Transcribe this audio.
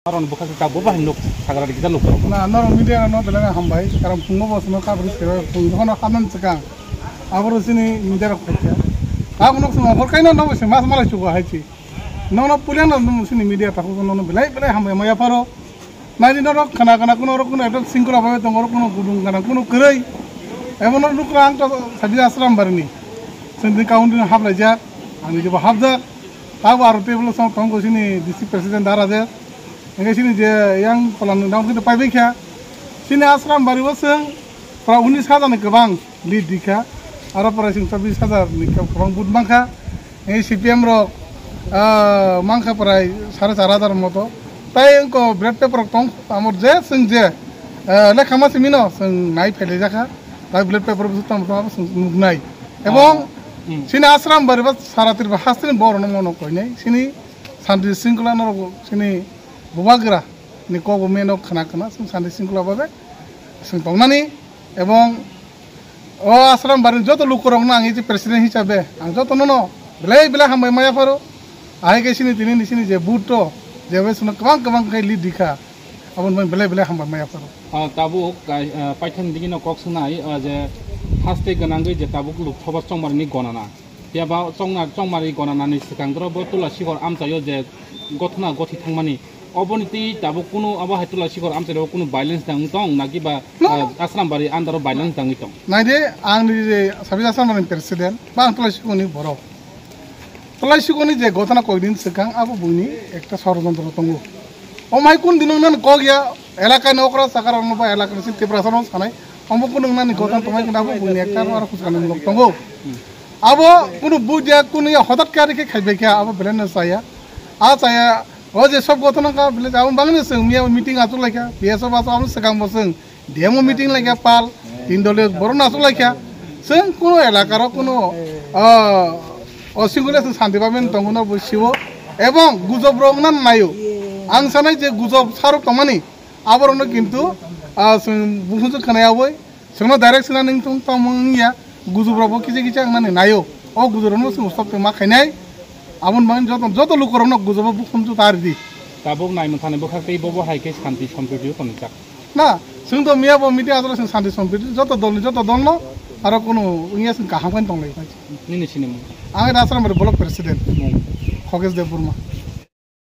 Aron buka kita boba hinuk sagara kita luk. Na nor media no belang hambai karam pungo bos no kabri sero pungo no kanan sekang. Abro sini media ko kya. Ab no sumo bor kaino no se mas mala chugo haichi. No pulian no sini media ta ko no belai hambai maya paro. Na di no khana kuno eta singkura babe tongor kuno gudung kana kuno kerai. Emon no krang to sabi asram barni. Sendi kaunti habla ja ani jo habda. Tahu aru teblo sama tonggo sini DC president daraja. Enggak sini je yang pelan daun kita pakai kya, sini asram baru waseng, pra 19,000 nih kebang lead dika, arah pra sing 20,000 nih kebang bud mangka, ini CPM ro mangka pra 4,500 moto, tapi engkau bread paper tong, amor je seng je, lek kama semino seng naik pele jaka, tapi bread paper itu tam tam seng naik, emang sini asram baru was 4,000 hasilin baru nomo kau ini, sini santri singkulan ro sini Bubagra ni ko meno khana sing sandi singkula babe sing tongmani ebong o asram barin joto lukurong na ngi president hisabe ang joto no belai hamai maya faro ai ke sini tini di sini je buto je wes no kawang kai lid dikha abon belai hamai maya faro tabu paithan digi no kok sunai je haste ganangge je tabu luk thobas chongmar ni gonana ya ba chongmari gonana ni sikangro botula sikor amtayo je gotna gothi thangmani Oboniti tabu kuno aba hatula sikor am tero kuno violence dang tong nagi ba asram bari andaro violence dang tong naide ang ni sabi asram bari president ba hatula sikoni boro tula sikoni je gotana koidin sekang abu buni ekta ষড়যন্ত্র tongo o mai kun dinong nan ko gya elaka nokra sakar no ba elaka sin tiprasan sanai omo kunung nan gotan tomai kun abu buni ekta ar khuskan nok tongo abo kuno buja kuno ya hodat kari ke khaibe kya abo belen saya a saya Oh je sob gotong ka beli jauh bangun seng mia meeting atur lagi biasa bahasa amu sekarang boseng demo meeting lagi pal indole baru nasul lagi seng kuno elakar kuno singgulnya seng santi bamen tongguno bosiwo ebong guzob rongnan mayu ang sana je guzob saruk tomani abar ono kintu seng bukan kena boy sengno direct sena ning tung tomong ya guzob robo kice ang nani nayo oh guzob rono seng usap tema kenai Amun bangun joto lukurong nak guzo bukan tu tardi. Tabung naik mentane bukan kei bobo hai kei santi sompidu konicak. Nah, sing to mia bo media atau sing santi sompidu joto donlo, aro kuno ingia sing kaham kan tong lagi. Ini sini mu. Angin asal mereka bolak presiden. Koges de Burma.